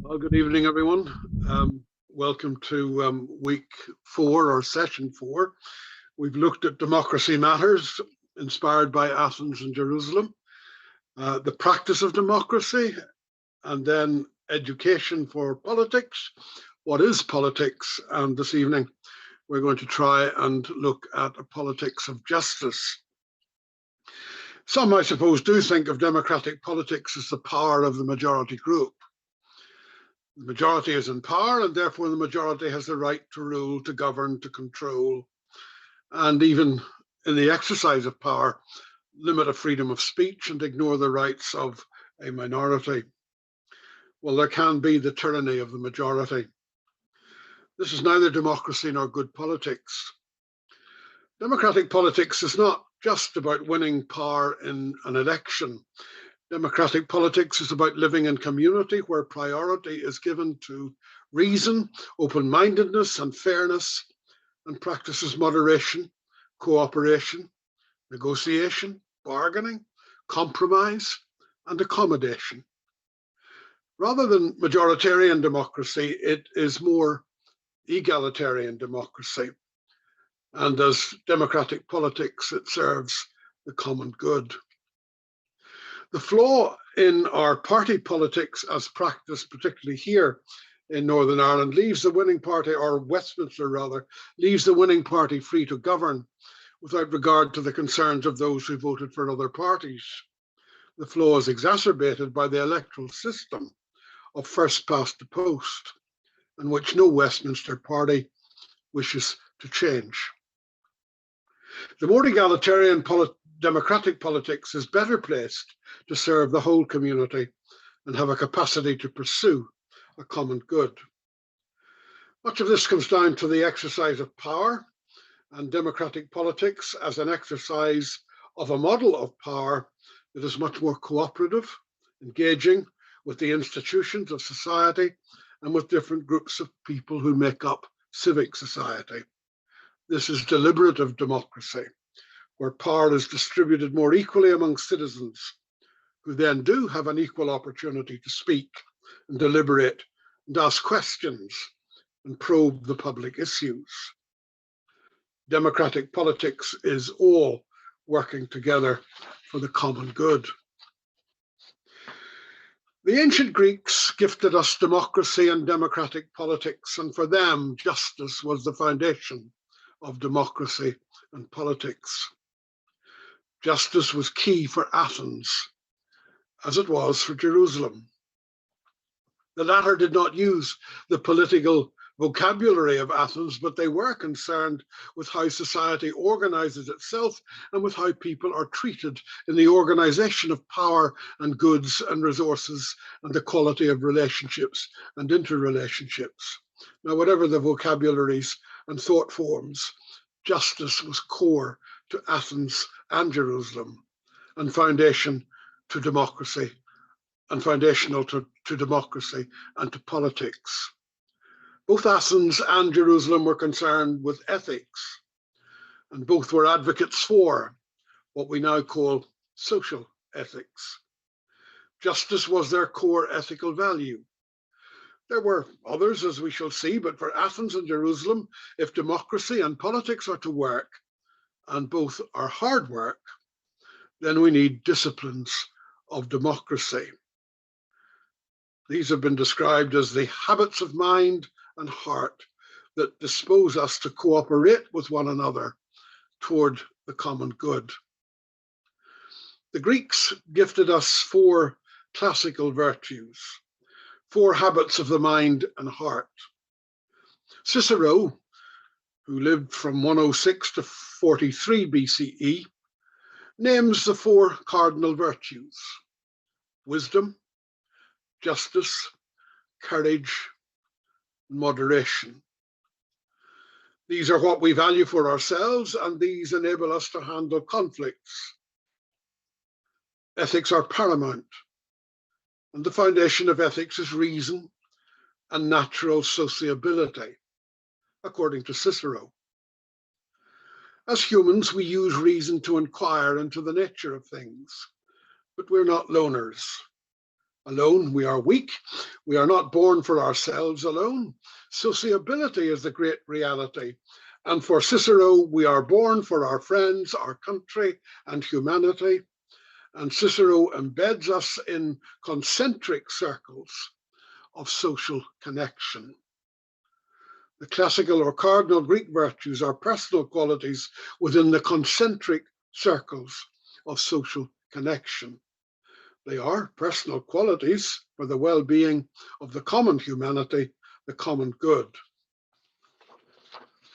Well, good evening, everyone. Welcome to week 4 or session 4. We've looked at democracy matters inspired by Athens and Jerusalem, the practice of democracy, and then education for politics. What is politics? And this evening, we're going to try and look at a politics of justice. Some, I suppose, do think of democratic politics as the power of the majority group. The majority is in power, and therefore the majority has the right to rule, to govern, to control, and even in the exercise of power, limit a freedom of speech and ignore the rights of a minority. Well, there can be the tyranny of the majority. This is neither democracy nor good politics. Democratic politics is not just about winning power in an election. Democratic politics is about living in community where priority is given to reason, open-mindedness and fairness, and practices moderation, cooperation, negotiation, bargaining, compromise, and accommodation. Rather than majoritarian democracy, it is more egalitarian democracy. And as democratic politics, it serves the common good. The flaw in our party politics as practiced, particularly here in Northern Ireland, leaves the winning party, or Westminster rather, leaves the winning party free to govern without regard to the concerns of those who voted for other parties. The flaw is exacerbated by the electoral system of first past the post, in which no Westminster party wishes to change. The more egalitarian democratic politics is better placed to serve the whole community and have a capacity to pursue a common good. Much of this comes down to the exercise of power, and democratic politics as an exercise of a model of power that is much more cooperative, engaging with the institutions of society and with different groups of people who make up civic society. This is deliberative democracy, where power is distributed more equally among citizens, who then do have an equal opportunity to speak and deliberate and ask questions and probe the public issues. Democratic politics is all working together for the common good. The ancient Greeks gifted us democracy and democratic politics, and for them, justice was the foundation of democracy and politics. Justice was key for Athens, as it was for Jerusalem. The latter did not use the political vocabulary of Athens, but they were concerned with how society organizes itself and with how people are treated in the organization of power and goods and resources and the quality of relationships and interrelationships. Now, whatever the vocabularies and thought forms, justice was core to Athens and Jerusalem, and foundation to democracy, and foundational to democracy and to politics. Both Athens and Jerusalem were concerned with ethics, and both were advocates for what we now call social ethics. Justice was their core ethical value. There were others, as we shall see, but for Athens and Jerusalem, if democracy and politics are to work, and both are hard work, then we need disciplines of democracy. These have been described as the habits of mind and heart that dispose us to cooperate with one another toward the common good. The Greeks gifted us 4 classical virtues, 4 habits of the mind and heart. Cicero, who lived from 106 to 43 BCE, names the 4 cardinal virtues: wisdom, justice, courage, and moderation. These are what we value for ourselves, and these enable us to handle conflicts. Ethics are paramount, and the foundation of ethics is reason and natural sociability, according to Cicero. As humans, we use reason to inquire into the nature of things, but we're not loners. Alone we are weak. We are not born for ourselves alone. Sociability is the great reality. And for Cicero, we are born for our friends, our country, and humanity. And Cicero embeds us in concentric circles of social connection. The classical or cardinal Greek virtues are personal qualities within the concentric circles of social connection. They are personal qualities for the well-being of the common humanity, the common good.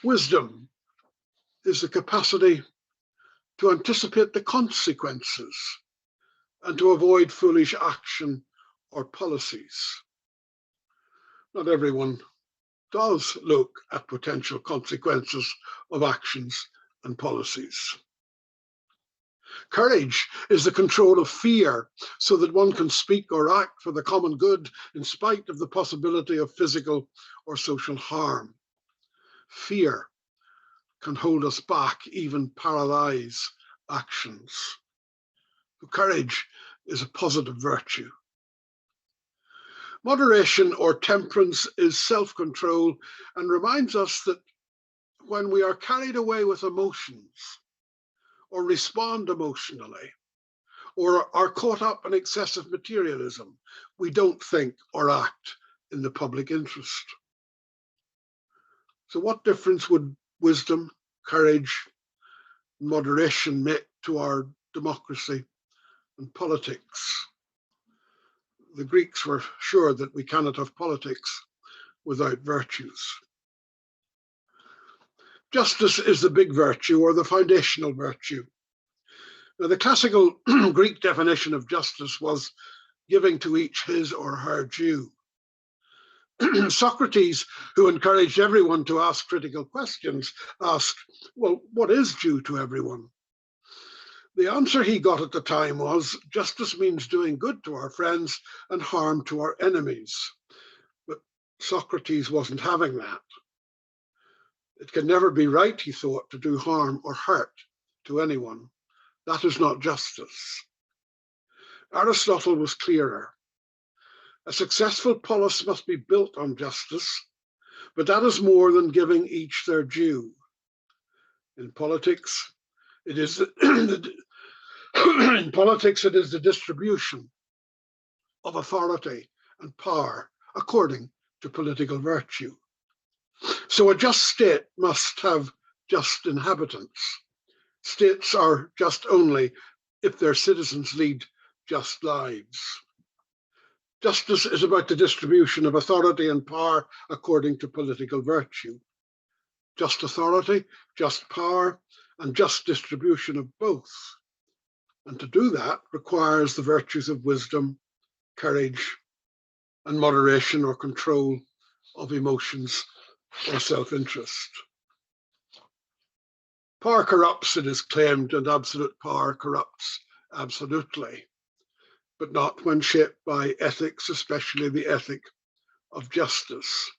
Wisdom is the capacity to anticipate the consequences and to avoid foolish action or policies. Not everyone does look at potential consequences of actions and policies. Courage is the control of fear so that one can speak or act for the common good in spite of the possibility of physical or social harm. Fear can hold us back, even paralyze actions. Courage is a positive virtue. Moderation or temperance is self-control and reminds us that when we are carried away with emotions or respond emotionally or are caught up in excessive materialism, we don't think or act in the public interest. So what difference would wisdom, courage, and moderation make to our democracy and politics? The Greeks were sure that we cannot have politics without virtues. Justice is the big virtue or the foundational virtue. Now, the classical Greek definition of justice was giving to each his or her due. Socrates, who encouraged everyone to ask critical questions, asked, well, what is due to everyone? The answer he got at the time was, justice means doing good to our friends and harm to our enemies. But Socrates wasn't having that. It can never be right, he thought, to do harm or hurt to anyone. That is not justice. Aristotle was clearer. A successful polis must be built on justice, but that is more than giving each their due. In politics, it is in politics, it is the distribution of authority and power according to political virtue. So a just state must have just inhabitants. States are just only if their citizens lead just lives. Justice is about the distribution of authority and power according to political virtue. Just authority, just power, and just distribution of both. And to do that requires the virtues of wisdom, courage, and moderation or control of emotions or self-interest. Power corrupts, it is claimed, and absolute power corrupts absolutely, but not when shaped by ethics, especially the ethic of justice.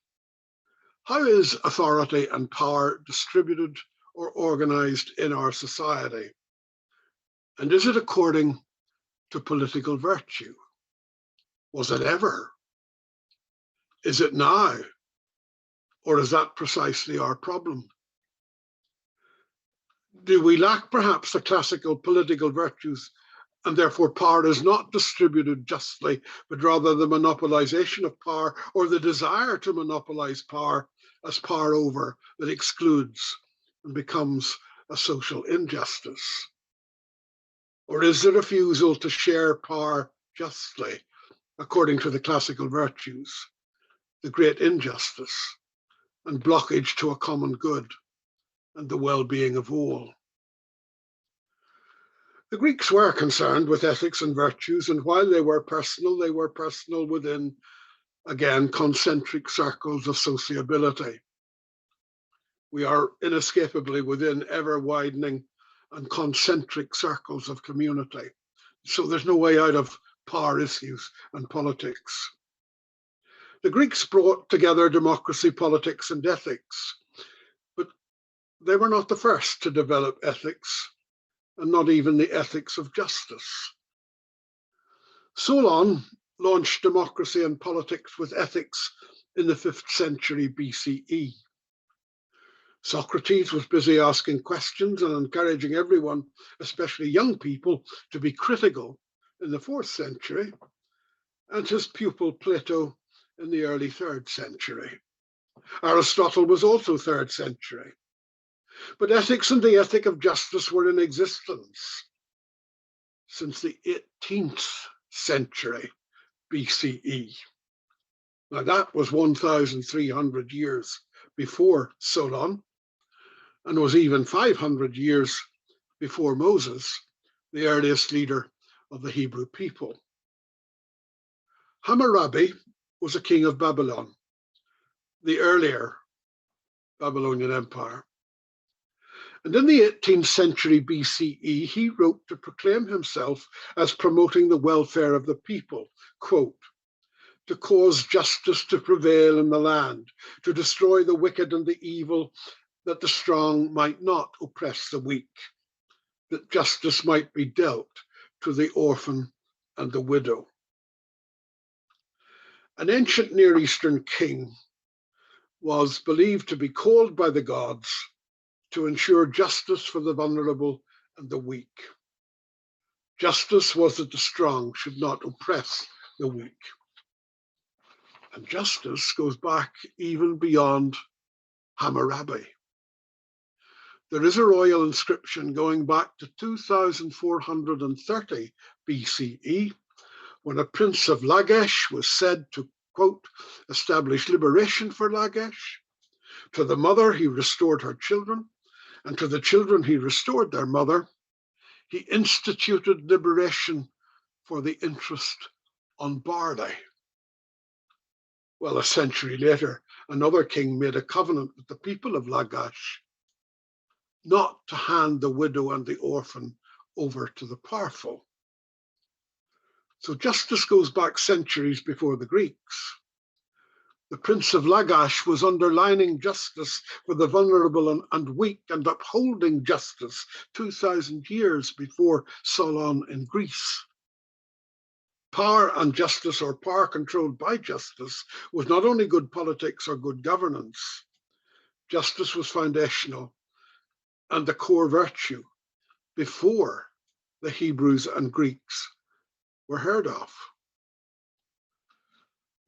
How is authority and power distributed or organized in our society? And is it according to political virtue? Was it ever? Is it now? Or is that precisely our problem? Do we lack perhaps the classical political virtues and therefore power is not distributed justly, but rather the monopolization of power or the desire to monopolize power as power over that excludes and becomes a social injustice? Or is the refusal to share power justly, according to the classical virtues, the great injustice and blockage to a common good and the well-being of all? The Greeks were concerned with ethics and virtues, and while they were personal within, again, concentric circles of sociability. We are inescapably within ever-widening and concentric circles of community. So there's no way out of power issues and politics. The Greeks brought together democracy, politics, and ethics, but they were not the first to develop ethics, and not even the ethics of justice. Solon launched democracy and politics with ethics in the 5th century BCE. Socrates was busy asking questions and encouraging everyone, especially young people, to be critical in the 4th century, and his pupil Plato in the early 3rd century. Aristotle was also 3rd century. But ethics and the ethic of justice were in existence since the 18th century BCE. Now that was 1,300 years before Solon, and was even 500 years before Moses, the earliest leader of the Hebrew people. Hammurabi was a king of Babylon, the earlier Babylonian Empire. And in the 18th century BCE, he wrote to proclaim himself as promoting the welfare of the people, quote, to cause justice to prevail in the land, to destroy the wicked and the evil, that the strong might not oppress the weak, that justice might be dealt to the orphan and the widow. An ancient Near Eastern king was believed to be called by the gods to ensure justice for the vulnerable and the weak. Justice was that the strong should not oppress the weak. And justice goes back even beyond Hammurabi. There is a royal inscription going back to 2430 BCE, when a prince of Lagash was said to, quote, establish liberation for Lagash. To the mother he restored her children, and to the children he restored their mother. He instituted liberation for the interest on barley. Well, a century later, another king made a covenant with the people of Lagash not to hand the widow and the orphan over to the powerful. So justice goes back centuries before the Greeks. The Prince of Lagash was underlining justice for the vulnerable and weak and upholding justice 2,000 years before Solon in Greece. Power and justice, or power controlled by justice, was not only good politics or good governance. Justice was foundational and the core virtue before the Hebrews and Greeks were heard of.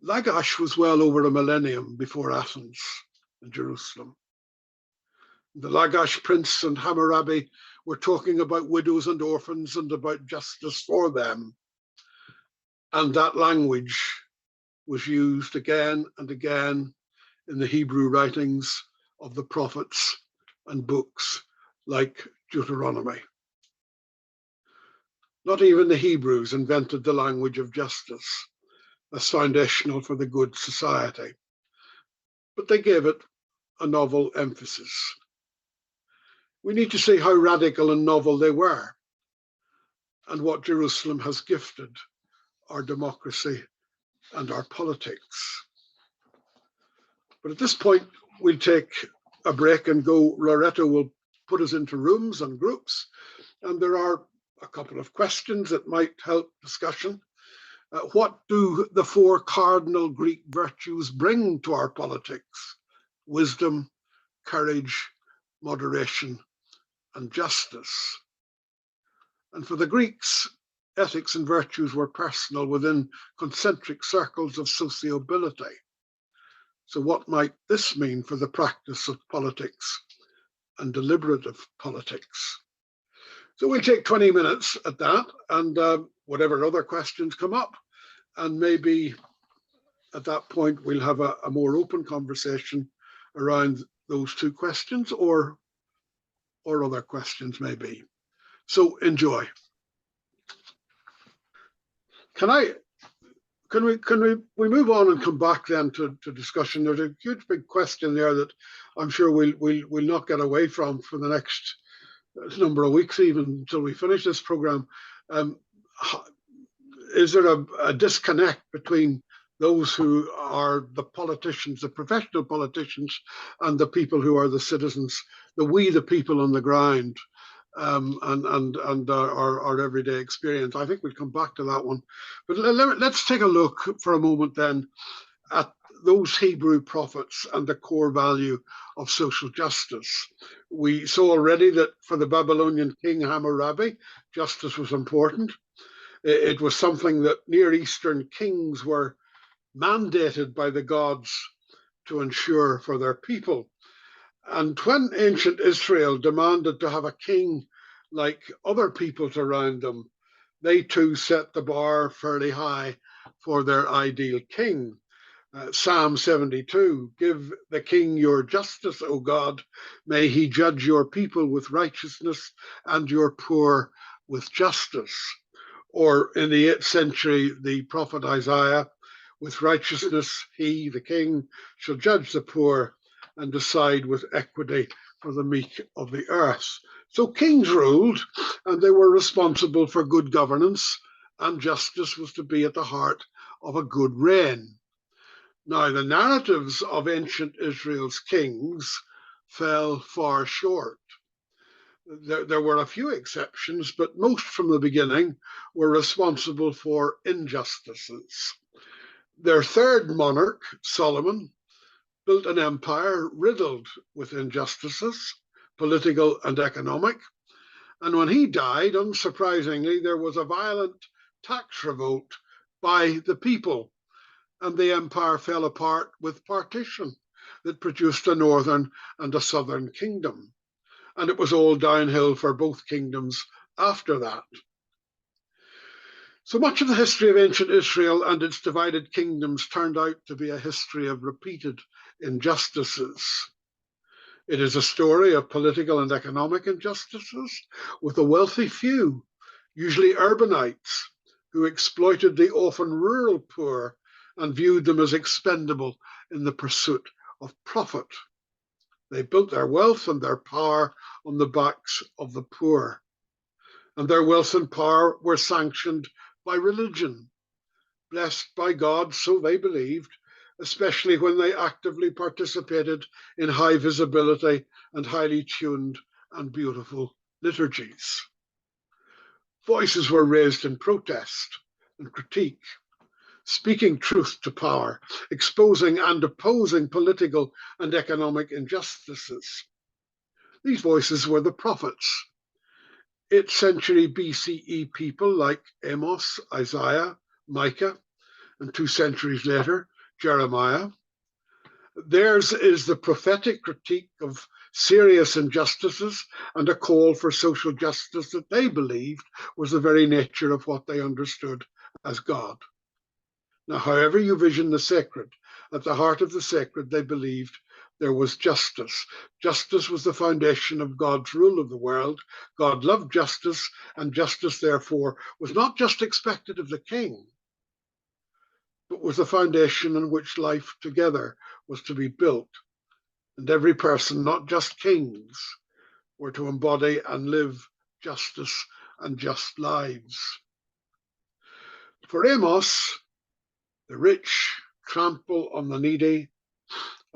Lagash was well over a millennium before Athens and Jerusalem. The Lagash prince and Hammurabi were talking about widows and orphans and about justice for them. And that language was used again and again in the Hebrew writings of the prophets and books like Deuteronomy. Not even the Hebrews invented the language of justice as foundational for the good society, but they gave it a novel emphasis. We need to see how radical and novel they were, and what Jerusalem has gifted our democracy and our politics. But at this point, we'll take a break and go. Loretto will put us into rooms and groups, and there are a couple of questions that might help discussion. What do the 4 cardinal Greek virtues bring to our politics? Wisdom, courage, moderation, and justice. And for the Greeks, ethics and virtues were personal within concentric circles of sociability. So what might this mean for the practice of politics and deliberative politics? So we'll take 20 minutes at that, and whatever other questions come up, and maybe at that point we'll have a more open conversation around those 2 questions, or other questions maybe. So enjoy. Can we move on and come back then to discussion? There's a huge big question there that I'm sure we'll not get away from for the next number of weeks, even until we finish this program. Is there a disconnect between those who are the politicians, the professional politicians, and the people who are the citizens, the people on the ground? and our everyday experience. I think we'll come back to that one. But let's take a look for a moment then at those Hebrew prophets and the core value of social justice. We saw already that for the Babylonian king Hammurabi, justice was important. It was something that Near Eastern kings were mandated by the gods to ensure for their people. And when ancient Israel demanded to have a king like other peoples around them, they too set the bar fairly high for their ideal king. Psalm 72, give the king your justice, O God. May he judge your people with righteousness and your poor with justice. Or in the 8th century, the prophet Isaiah, with righteousness, he, the king, shall judge the poor and decide with equity for the meek of the earth. So kings ruled, and they were responsible for good governance, and justice was to be at the heart of a good reign. Now, the narratives of ancient Israel's kings fell far short. There were a few exceptions, but most from the beginning were responsible for injustices. Their third monarch, Solomon, built an empire riddled with injustices, political and economic. And when he died, unsurprisingly, there was a violent tax revolt by the people, and the empire fell apart with partition that produced a northern and a southern kingdom. And it was all downhill for both kingdoms after that. So much of the history of ancient Israel and its divided kingdoms turned out to be a history of repeated injustices. It is a story of political and economic injustices, with a wealthy few, usually urbanites, who exploited the often rural poor and viewed them as expendable in the pursuit of profit. They built their wealth and their power on the backs of the poor. And their wealth and power were sanctioned by religion, blessed by God, so they believed, especially when they actively participated in high visibility and highly tuned and beautiful liturgies. Voices were raised in protest and critique, speaking truth to power, exposing and opposing political and economic injustices. These voices were the prophets. 8th century BCE people like Amos, Isaiah, Micah, and 2 centuries later, Jeremiah. Theirs is the prophetic critique of serious injustices and a call for social justice that they believed was the very nature of what they understood as God. Now, however you vision the sacred, at the heart of the sacred, they believed there was justice. Justice was the foundation of God's rule of the world. God loved justice, and justice, therefore, was not just expected of the king, but was the foundation on which life together was to be built. And every person, not just kings, were to embody and live justice and just lives. For Amos, the rich trample on the needy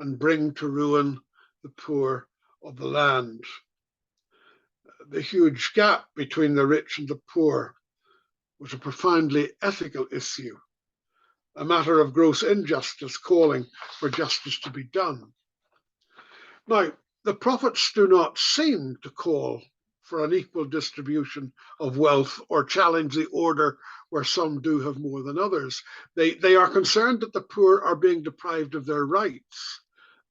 and bring to ruin the poor of the land. The huge gap between the rich and the poor was a profoundly ethical issue, a matter of gross injustice calling for justice to be done. Now, the prophets do not seem to call for an equal distribution of wealth or challenge the order where some do have more than others. They are concerned that the poor are being deprived of their rights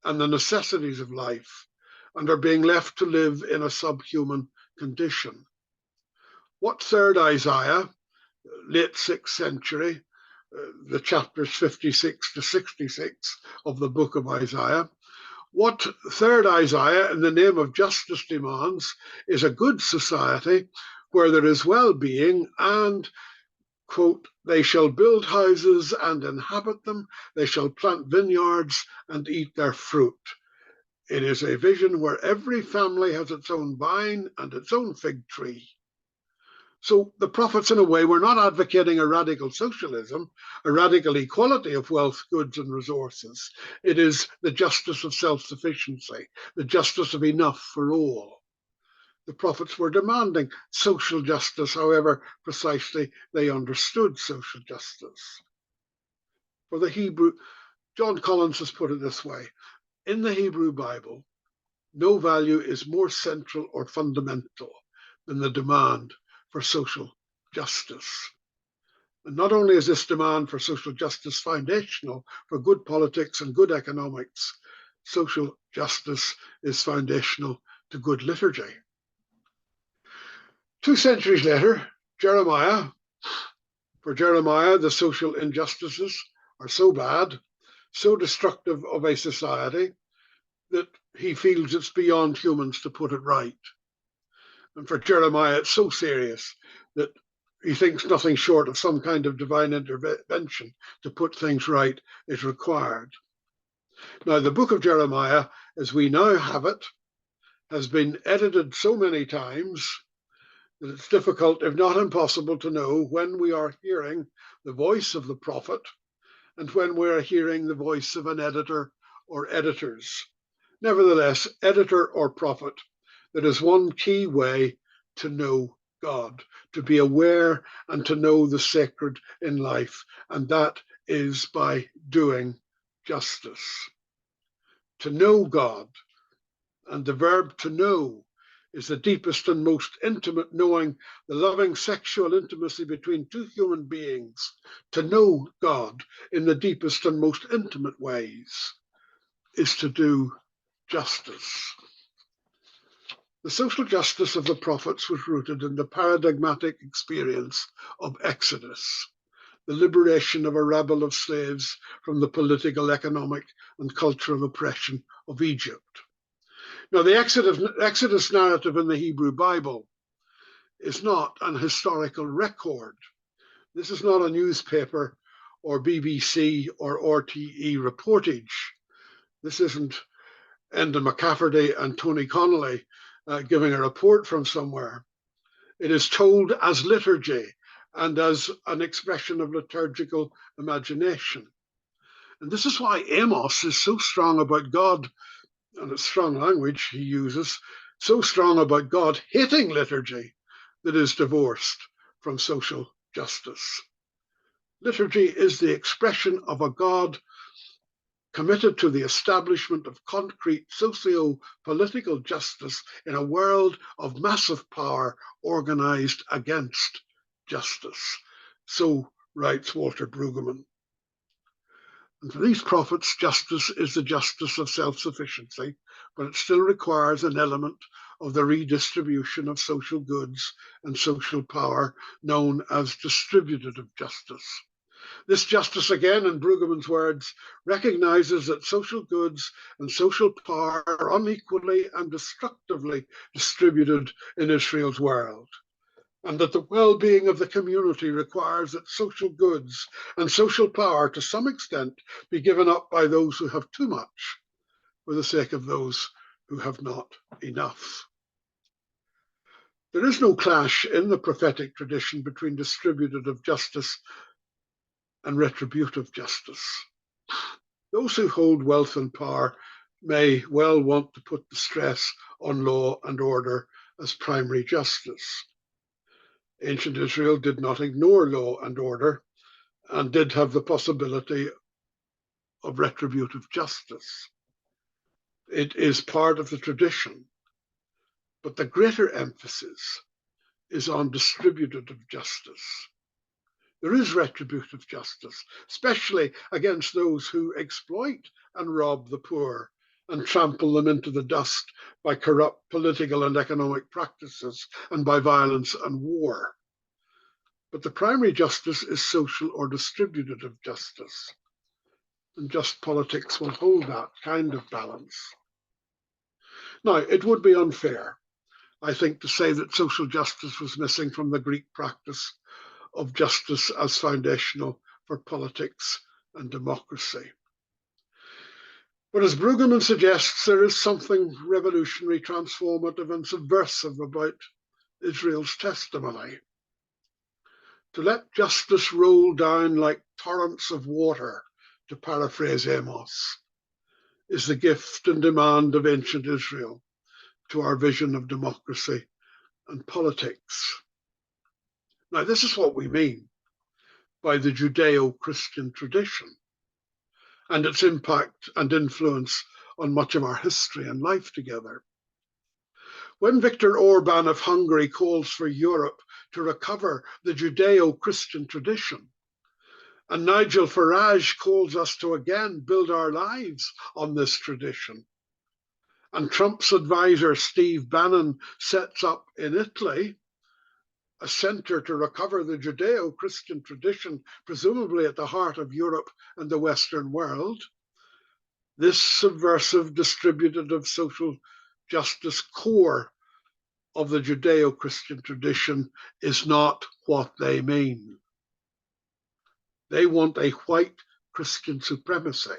and the necessities of life and are being left to live in a subhuman condition. What 3rd Isaiah, late 6th century, the chapters 56 to 66 of the book of Isaiah, what 3rd Isaiah, in the name of justice, demands is a good society where there is well-being and, quote, they shall build houses and inhabit them, they shall plant vineyards and eat their fruit. It is a vision where every family has its own vine and its own fig tree. So the prophets, in a way, were not advocating a radical socialism, a radical equality of wealth, goods, and resources. It is the justice of self-sufficiency, the justice of enough for all. The prophets were demanding social justice, however precisely they understood social justice. For the Hebrew, John Collins has put it this way: in the Hebrew Bible, no value is more central or fundamental than the demand for social justice. And not only is this demand for social justice foundational for good politics and good economics, social justice is foundational to good liturgy. 2 centuries later, for Jeremiah, the social injustices are so bad, so destructive of a society, that he feels it's beyond humans to put it right. And for Jeremiah, it's so serious that he thinks nothing short of some kind of divine intervention to put things right is required. Now, the book of Jeremiah, as we now have it, has been edited so many times that it's difficult, if not impossible, to know when we are hearing the voice of the prophet and when we are hearing the voice of an editor or editors. Nevertheless, editor or prophet, there is one key way to know God, to be aware and to know the sacred in life, and that is by doing justice. To know God, and the verb to know is the deepest and most intimate knowing, the loving sexual intimacy between two human beings. To know God in the deepest and most intimate ways is to do justice. The social justice of the prophets was rooted in the paradigmatic experience of Exodus, the liberation of a rabble of slaves from the political, economic, and cultural oppression of Egypt. Now, the Exodus narrative in the Hebrew Bible is not an historical record. This is not a newspaper or BBC or RTE reportage. This isn't Enda McCafferty and Tony Connolly giving a report from somewhere. It is told as liturgy and as an expression of liturgical imagination. And this is why Amos is so strong about God, and it's strong language he uses, so strong about God hating liturgy that is divorced from social justice. Liturgy is the expression of a God committed to the establishment of concrete socio-political justice in a world of massive power organized against justice. So writes Walter Brueggemann. And for these prophets, justice is the justice of self-sufficiency, but it still requires an element of the redistribution of social goods and social power known as distributive justice. This justice, again, in Brueggemann's words, recognizes that social goods and social power are unequally and destructively distributed in Israel's world, and that the well-being of the community requires that social goods and social power, to some extent, be given up by those who have too much for the sake of those who have not enough. There is no clash in the prophetic tradition between distributive justice and retributive justice. Those who hold wealth and power may well want to put the stress on law and order as primary justice. Ancient Israel did not ignore law and order and did have the possibility of retributive justice. It is part of the tradition, but the greater emphasis is on distributive justice. There is retributive justice, especially against those who exploit and rob the poor and trample them into the dust by corrupt political and economic practices and by violence and war. But the primary justice is social or distributive justice. And just politics will hold that kind of balance. Now, it would be unfair, I think, to say that social justice was missing from the Greek practice of justice as foundational for politics and democracy. But as Brueggemann suggests, there is something revolutionary, transformative, and subversive about Israel's testimony. To let justice roll down like torrents of water, to paraphrase Amos, is the gift and demand of ancient Israel to our vision of democracy and politics. Now, this is what we mean by the Judeo-Christian tradition and its impact and influence on much of our history and life together. When Viktor Orban of Hungary calls for Europe to recover the Judeo-Christian tradition, and Nigel Farage calls us to again build our lives on this tradition, and Trump's advisor Steve Bannon sets up in Italy a centre to recover the Judeo-Christian tradition, presumably at the heart of Europe and the Western world, this subversive distributive social justice core of the Judeo-Christian tradition is not what they mean. They want a white Christian supremacy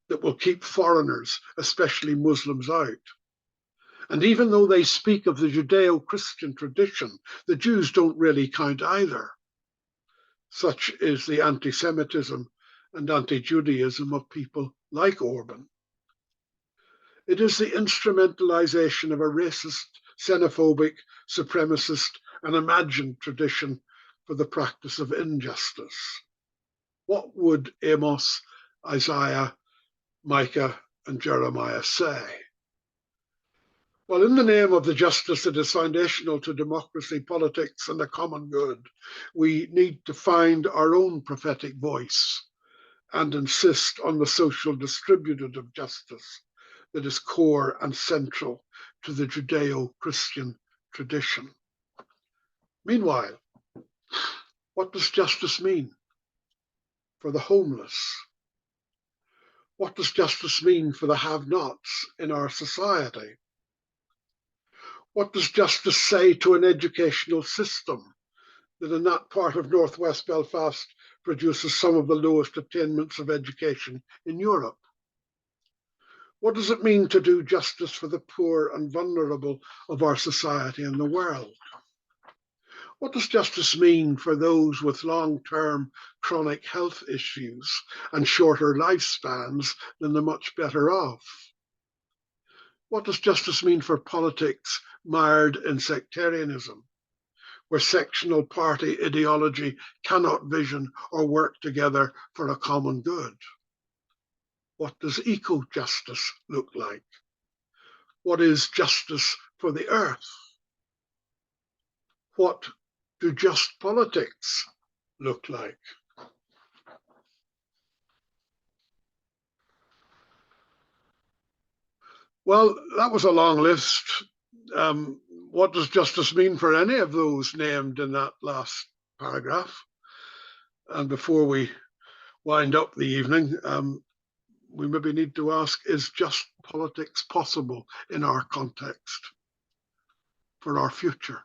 that will keep foreigners, especially Muslims, out. And even though they speak of the Judeo-Christian tradition, the Jews don't really count either. Such is the anti-Semitism and anti-Judaism of people like Orban. It is the instrumentalization of a racist, xenophobic, supremacist, and imagined tradition for the practice of injustice. What would Amos, Isaiah, Micah, and Jeremiah say? Well, in the name of the justice that is foundational to democracy, politics, and the common good, we need to find our own prophetic voice and insist on the social distributive justice that is core and central to the Judeo-Christian tradition. Meanwhile, what does justice mean for the homeless? What does justice mean for the have-nots in our society? What does justice say to an educational system that in that part of northwest Belfast produces some of the lowest attainments of education in Europe? What does it mean to do justice for the poor and vulnerable of our society and the world? What does justice mean for those with long-term chronic health issues and shorter lifespans than the much better off? What does justice mean for politics mired in sectarianism, where sectional party ideology cannot vision or work together for a common good? What does eco-justice look like? What is justice for the earth? What do just politics look like? Well, that was a long list. What does justice mean for any of those named in that last paragraph? And before we wind up the evening, we maybe need to ask, is just politics possible in our context for our future?